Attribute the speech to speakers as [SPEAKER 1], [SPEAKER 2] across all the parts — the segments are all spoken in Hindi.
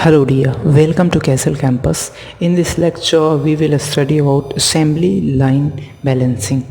[SPEAKER 1] Hello dear, welcome to Castle Campus. In this lecture we will study about assembly line balancing.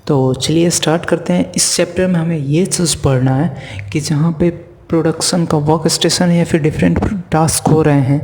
[SPEAKER 1] तो चलिए स्टार्ट करते हैं। इस चैप्टर में हमें ये चीज़ पढ़ना है कि जहाँ पे प्रोडक्शन का वर्क स्टेशन है या फिर डिफरेंट टास्क हो रहे हैं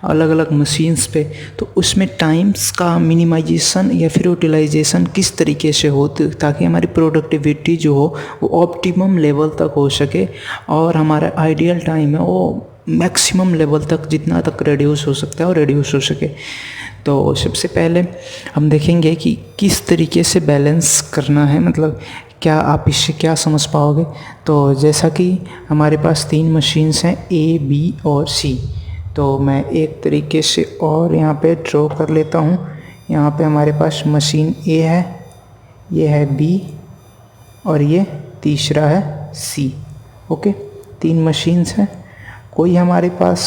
[SPEAKER 1] अलग अलग मशीन्स पे, तो उसमें टाइम्स का मिनिमाइजेशन या फिर यूटिलाइजेशन किस तरीके से हो ताकि हमारी प्रोडक्टिविटी जो हो वो ऑप्टिमम लेवल तक हो सके और हमारा आइडियल टाइम है वो मैक्सिमम लेवल तक जितना तक रिड्यूस हो सकता है और रिड्यूस हो सके। तो सबसे पहले हम देखेंगे कि किस तरीके से बैलेंस करना है, मतलब क्या आप इससे क्या समझ पाओगे। तो जैसा कि हमारे पास तीन मशीन्स हैं ए, बी और सी, तो मैं एक तरीके से और यहाँ पे ड्रॉ कर लेता हूँ। यहाँ पे हमारे पास मशीन ए है, ये है बी और ये तीसरा है सी। ओके, तीन मशीन्स हैं। कोई हमारे पास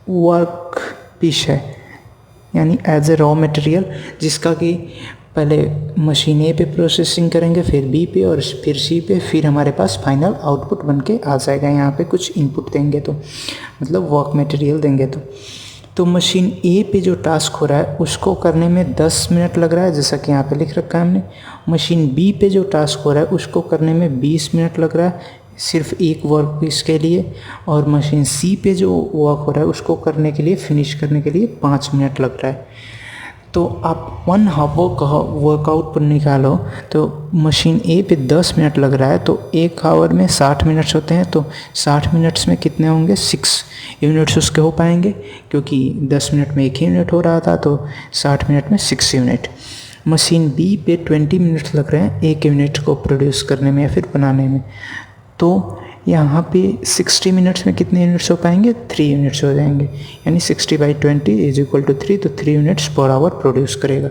[SPEAKER 1] वर्क पीस है यानी एज ए रॉ मटेरियल, जिसका कि पहले मशीन ए पे प्रोसेसिंग करेंगे, फिर बी पे और फिर सी पे, फिर हमारे पास फाइनल आउटपुट बन के आ जाएगा। यहाँ पे कुछ इनपुट देंगे तो मतलब वर्क मटेरियल देंगे तो मशीन ए पे जो टास्क हो रहा है उसको करने में 10 मिनट लग रहा है, जैसा कि यहाँ पे लिख रखा है हमने। मशीन बी पे जो टास्क हो रहा है उसको करने में 20 मिनट लग रहा है सिर्फ एक वर्क पीस के लिए, और मशीन सी पे जो वर्क हो रहा है उसको करने के लिए फिनिश करने के लिए 5 मिनट लग रहा है। तो आप 1 आवर का वर्कआउट पर निकालो तो मशीन ए पे 10 मिनट लग रहा है, तो 1 आवर में 60 मिनट्स होते हैं, तो 60 मिनट्स में कितने होंगे, 6 यूनिट्स उसके हो पाएंगे, क्योंकि 10 मिनट में 1 यूनिट हो रहा था, तो 60 मिनट में 6 यूनिट। मशीन बी पे 20 मिनट्स लग रहे हैं 1 यूनिट को प्रोड्यूस करने में या फिर बनाने में, तो यहाँ पे 60 मिनट्स में कितने यूनिट्स हो पाएंगे, 3 यूनिट्स हो जाएंगे, यानी 60/20 = 3, तो 3 यूनिट्स पर आवर प्रोड्यूस करेगा।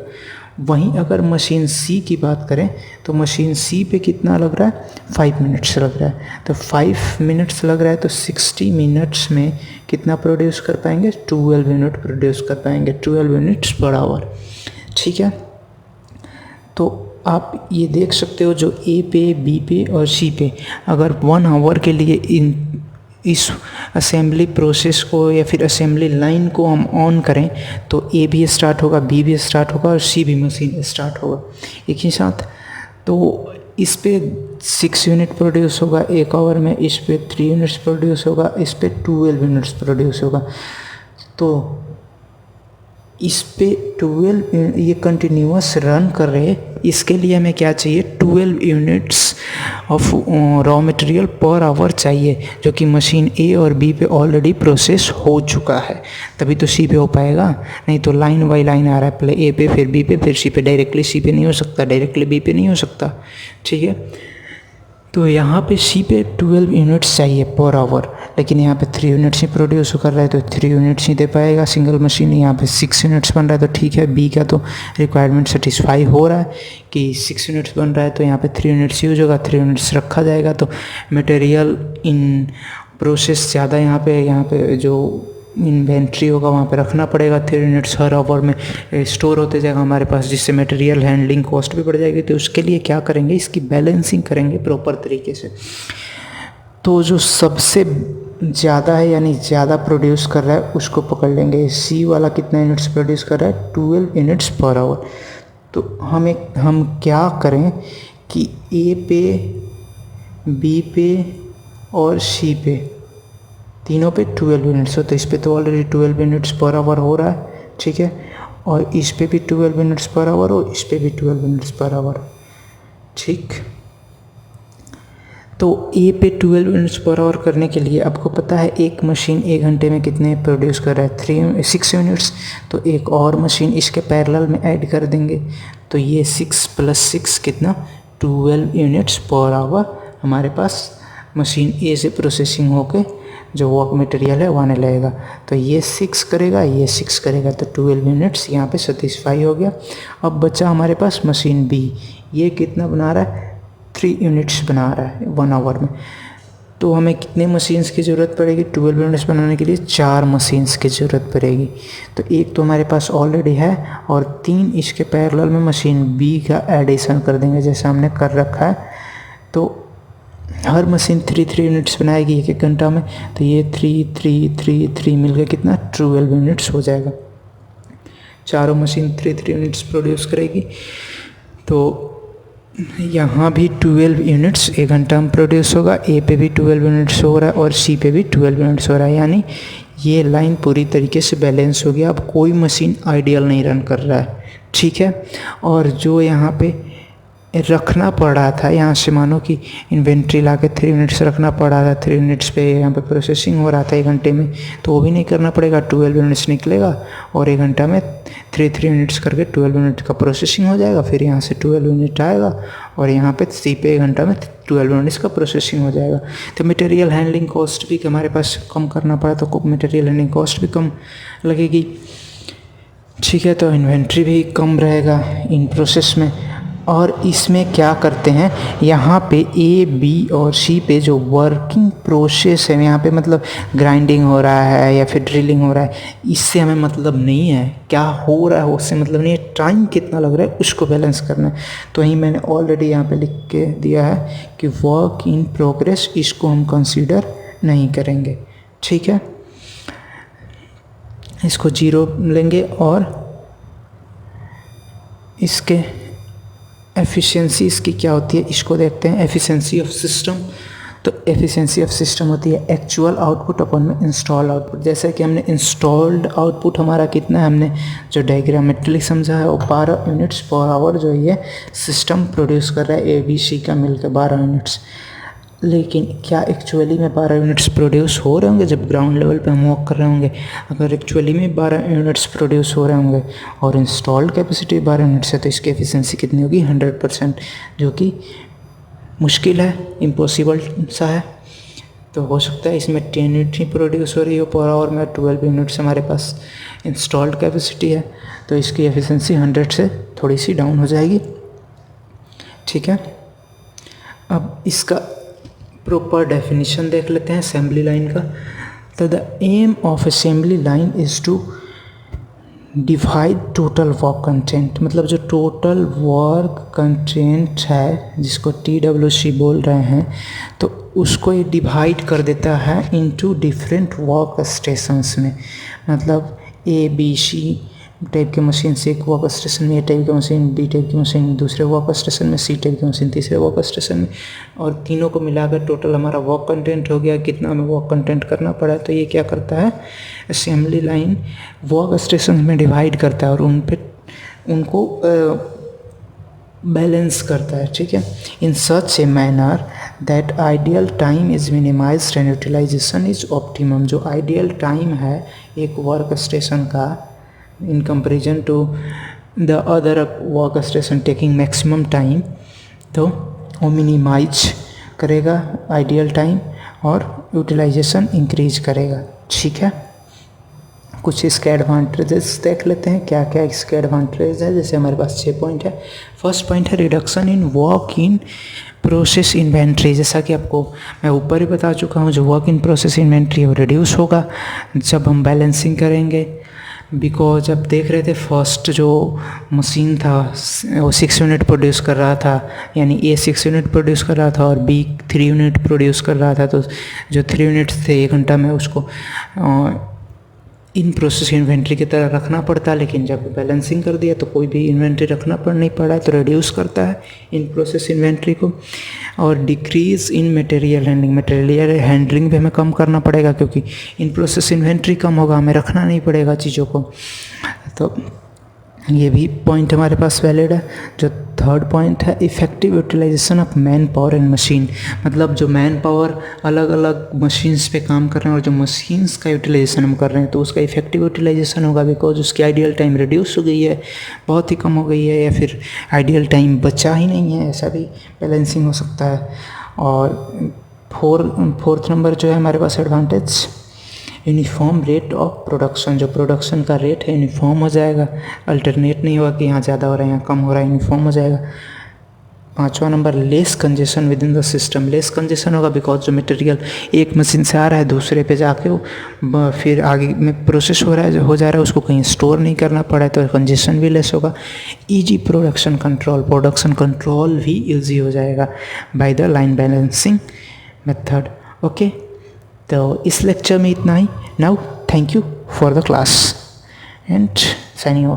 [SPEAKER 1] वहीं अगर मशीन सी की बात करें तो मशीन सी पे कितना लग रहा है, 5 मिनट्स लग रहा है, तो 5 मिनट्स लग रहा है, तो 60 मिनट्स में कितना प्रोड्यूस कर पाएंगे, 12 यूनिट प्रोड्यूस कर पाएंगे, 12 यूनिट्स पर आवर। ठीक है, तो आप ये देख सकते हो जो ए पे, बी पे और सी पे अगर 1 आवर के लिए इस असेंबली प्रोसेस को या फिर असेंबली लाइन को हम ऑन करें तो ए भी स्टार्ट होगा, बी भी स्टार्ट होगा और सी भी मशीन स्टार्ट होगा एक ही साथ। तो इस पे 6 यूनिट प्रोड्यूस होगा 1 आवर में, इस पे 3 यूनिट्स प्रोड्यूस होगा, इस पे 12 यूनिट्स प्रोड्यूस होगा। तो इस पे 12 ये कंटिन्यूअस रन कर रहे, इसके लिए हमें क्या चाहिए, 12 units of raw material per hour चाहिए, जो कि मशीन ए और बी पे ऑलरेडी प्रोसेस हो चुका है, तभी तो सी पे हो पाएगा। नहीं तो लाइन बाई लाइन आ रहा है, पहले ए पे फिर बी पे फिर सी पे, डायरेक्टली सी पे नहीं हो सकता, डायरेक्टली बी पे नहीं हो सकता। ठीक है, तो यहाँ पे सी पे 12 यूनिट्स चाहिए पर आवर, लेकिन यहाँ पे 3 यूनिट्स ही प्रोड्यूस कर रहा है, तो 3 यूनिट्स ही दे पाएगा सिंगल मशीन। यहाँ पे 6 यूनिट्स बन रहा है, तो ठीक है, बी का तो रिक्वायरमेंट सेटिस्फाई हो रहा है कि 6 यूनिट्स बन रहा है, तो यहाँ पे 3 यूनिट्स यूज होगा, 3 यूनिट्स रखा जाएगा, तो मटेरियल इन प्रोसेस ज़्यादा यहाँ पे जो इन्वेंट्री होगा वहाँ पे रखना पड़ेगा। 3 यूनिट्स हर आवर में स्टोर होते जाएगा हमारे पास, जिससे मटेरियल हैंडलिंग कॉस्ट भी बढ़ जाएगी। तो उसके लिए क्या करेंगे, इसकी बैलेंसिंग करेंगे प्रॉपर तरीके से। तो जो सबसे ज़्यादा है यानी ज़्यादा प्रोड्यूस कर रहा है उसको पकड़ लेंगे। सी वाला कितना यूनिट्स प्रोड्यूस कर रहा है, 12 यूनिट्स पर आवर। तो हम क्या करें कि ए पे, बी पे और सी पे तीनों पे 12 यूनिट्स हो, तो इस पे तो ऑलरेडी 12 यूनिट्स पर आवर हो रहा है। ठीक है, और इस पे भी 12 यूनिट्स पर आवर और इस पे भी 12 यूनिट्स पर आवर। ठीक, तो ए पे 12 यूनिट्स पर आवर करने के लिए आपको पता है एक मशीन 1 घंटे में कितने प्रोड्यूस कर रहा है, 6 यूनिट्स, तो एक और मशीन इसके पैरेलल में ऐड कर देंगे, तो ये 6 + 6 कितना, 12 यूनिट्स पर आवर हमारे पास मशीन ए से प्रोसेसिंग होके जो वर्क मटेरियल है वो आने लगेगा। तो ये 6 करेगा, ये 6 करेगा, तो 12 यूनिट्स यहाँ पे सेटिस्फाई हो गया। अब बचा हमारे पास मशीन बी, ये कितना बना रहा है, 3 यूनिट्स बना रहा है 1 आवर में। तो हमें कितने मशीन्स की ज़रूरत पड़ेगी, 12 यूनिट्स बनाने के लिए 4 मशीन्स की ज़रूरत पड़ेगी। तो एक तो हमारे पास ऑलरेडी है और 3 इसके पैरेलल में मशीन बी का एडिशन कर देंगे जैसा हमने कर रखा है। तो हर मशीन 3 यूनिट्स बनाएगी एक घंटा में, तो ये 3 मिलकर कितना 12 यूनिट्स हो जाएगा। चारों मशीन 3 यूनिट्स प्रोड्यूस करेगी, तो यहाँ भी 12 यूनिट्स एक घंटा में प्रोड्यूस होगा। ए पे भी 12 यूनिट्स हो रहा है और सी पे भी 12 यूनिट्स हो रहा है, यानी ये लाइन पूरी तरीके से बैलेंस हो गया। अब कोई मशीन आइडियल नहीं रन कर रहा है, ठीक है। और जो यहाँ पे रखना पड़ रहा था, यहाँ से मानो कि इन्वेंट्री ला के 3 यूनिट्स रखना पड़ रहा था, 3 यूनिट्स पे यहाँ पे प्रोसेसिंग हो रहा था एक घंटे में, तो वो भी नहीं करना पड़ेगा, 12 यूनिट्स निकलेगा और एक घंटा में 3 यूनिट्स करके 12 यूनिट का प्रोसेसिंग हो जाएगा। फिर यहाँ से 12 यूनिट आएगा और यहाँ पे सी पे एक घंटा में 12 यूनिट्स का प्रोसेसिंग हो जाएगा। तो मटेरियल हैंडलिंग कॉस्ट भी हमारे पास कम करना पड़ा, तो मटेरियल हैंडलिंग कॉस्ट भी कम लगेगी, ठीक है। तो इन्वेंट्री भी कम रहेगा इन प्रोसेस में। और इसमें क्या करते हैं, यहाँ पे ए बी और सी पे जो वर्किंग प्रोसेस है, यहाँ पे मतलब ग्राइंडिंग हो रहा है या फिर ड्रिलिंग हो रहा है, इससे हमें मतलब नहीं है, क्या हो रहा है उससे मतलब नहीं है, टाइम कितना लग रहा है उसको बैलेंस करना है। तो वहीं मैंने ऑलरेडी यहाँ पे लिख के दिया है कि वर्क इन प्रोग्रेस, इसको हम कंसीडर नहीं करेंगे, ठीक है। इसको 0 लेंगे और इसके एफिशिएंसी इसकी क्या होती है इसको देखते हैं। एफिशिएंसी ऑफ सिस्टम, तो एफिशिएंसी ऑफ सिस्टम होती है एक्चुअल आउटपुट अपन में इंस्टॉल आउटपुट। जैसे कि हमने इंस्टॉल्ड आउटपुट हमारा कितना है, हमने जो डायग्रामेट्रिकली समझा है वो 12 यूनिट्स पर आवर जो ये सिस्टम प्रोड्यूस कर रहा है, ए बी सी का मिलकर 12 यूनिट्स। लेकिन क्या एक्चुअली में 12 यूनिट्स प्रोड्यूस हो रहे होंगे जब ग्राउंड लेवल पे हम वर्क कर रहे होंगे? अगर एक्चुअली में 12 यूनिट्स प्रोड्यूस हो रहे होंगे और इंस्टॉल्ड कैपेसिटी 12 यूनिट्स है, तो इसकी एफिशिएंसी कितनी होगी? 100%, जो कि मुश्किल है, इम्पॉसिबल सा है। तो हो सकता है इसमें 10 यूनिट ही प्रोड्यूस हो रही हो पर आवर में, 12 यूनिट्स हमारे पास इंस्टॉल्ड कैपेसिटी है, तो इसकी एफिशिएंसी 100 से थोड़ी सी डाउन हो जाएगी, ठीक है। अब इसका प्रॉपर डेफिनेशन देख लेते हैं असेंबली लाइन का। तो the aim of assembly line is to divide total work content, मतलब जो टोटल वर्क कंटेंट है जिसको TWC बोल रहे हैं, तो उसको ये डिवाइड कर देता है इनटू डिफरेंट वर्क स्टेशंस में। मतलब ABC टाइप के मशीन से एक वर्क स्टेशन में, ए टाइप की मशीन, बी टाइप की मशीन दूसरे वर्क स्टेशन में, सी टाइप की मशीन तीसरे वर्क स्टेशन में, और तीनों को मिलाकर टोटल हमारा वर्क कंटेंट हो गया। कितना हमें वर्क कंटेंट करना पड़ा, तो ये क्या करता है, असेंबली लाइन वर्क स्टेशन में डिवाइड करता है और उनको बैलेंस करता है, ठीक है। In such a manner that ideal time is minimised and utilisation is optimum. जो आइडियल टाइम है एक वर्क स्टेशन का in comparison to the other work station taking maximum time, तो वो मिनिमाइज करेगा आइडियल टाइम और यूटिलाइजेशन इंक्रीज करेगा, ठीक है। कुछ इसके एडवांटेजेस देख लेते हैं, क्या क्या इसके एडवांटेज है। जैसे हमारे पास 6 पॉइंट है। फर्स्ट पॉइंट है reduction in work in process inventory. जैसा कि आपको मैं ऊपर ही बता चुका हूँ, जो वर्क इन प्रोसेस इन्वेंट्री है वो रिड्यूस होगा जब हम बैलेंसिंग करेंगे। बिकॉज जब देख रहे थे फर्स्ट जो मशीन था वो 6 यूनिट प्रोड्यूस कर रहा था, यानी ए 6 यूनिट प्रोड्यूस कर रहा था और बी 3 यूनिट प्रोड्यूस कर रहा था, तो जो 3 यूनिट्स थे 1 घंटा में उसको इन प्रोसेस इन्वेंट्री की तरह रखना पड़ता। लेकिन जब बैलेंसिंग कर दिया तो कोई भी इन्वेंट्री रखना नहीं पड़ा है, तो रिड्यूस करता है इन प्रोसेस इन्वेंट्री को। और डिक्रीज़ इन मटेरियल हैंडलिंग, मटेरियल हैंडलिंग भी हमें कम करना पड़ेगा क्योंकि इन प्रोसेस इन्वेंट्री कम होगा, हमें रखना नहीं पड़ेगा चीज़ों को। तो ये भी पॉइंट हमारे पास वैलिड है। जो थर्ड पॉइंट है effective utilization of man power and machine, मतलब जो मैन पावर अलग अलग मशीन्स पे काम कर रहे हैं और जो मशीन्स का यूटिलाइजेशन हम कर रहे हैं, तो उसका इफ़ेक्टिव यूटिलाइजेशन होगा बिकॉज उसकी आइडियल टाइम रिड्यूस हो गई है, बहुत ही कम हो गई है, या फिर आइडियल टाइम बचा ही नहीं है, ऐसा भी बैलेंसिंग हो सकता है। और फोर्थ नंबर जो है हमारे पास advantage, uniform rate of production. जो प्रोडक्शन का रेट है यूनिफॉर्म हो जाएगा, अल्टरनेट नहीं होगा कि यहाँ ज़्यादा हो रहा है यहाँ कम हो रहा है, यूनिफॉर्म हो जाएगा। 5वां number less congestion within the system. Less congestion होगा बिकॉज जो मटेरियल एक मशीन से आ रहा है दूसरे पे जाके वो फिर आगे में प्रोसेस हो रहा है हो जा रहा है, उसको कहीं स्टोर नहीं करना पड़ा है, तो कंजेशन भी लेस होगा। ईजी प्रोडक्शन कंट्रोल भी ईजी हो जाएगा by the line balancing method. Okay, तो इस लेक्चर में इतना ही। Now thank you for the class and signing of.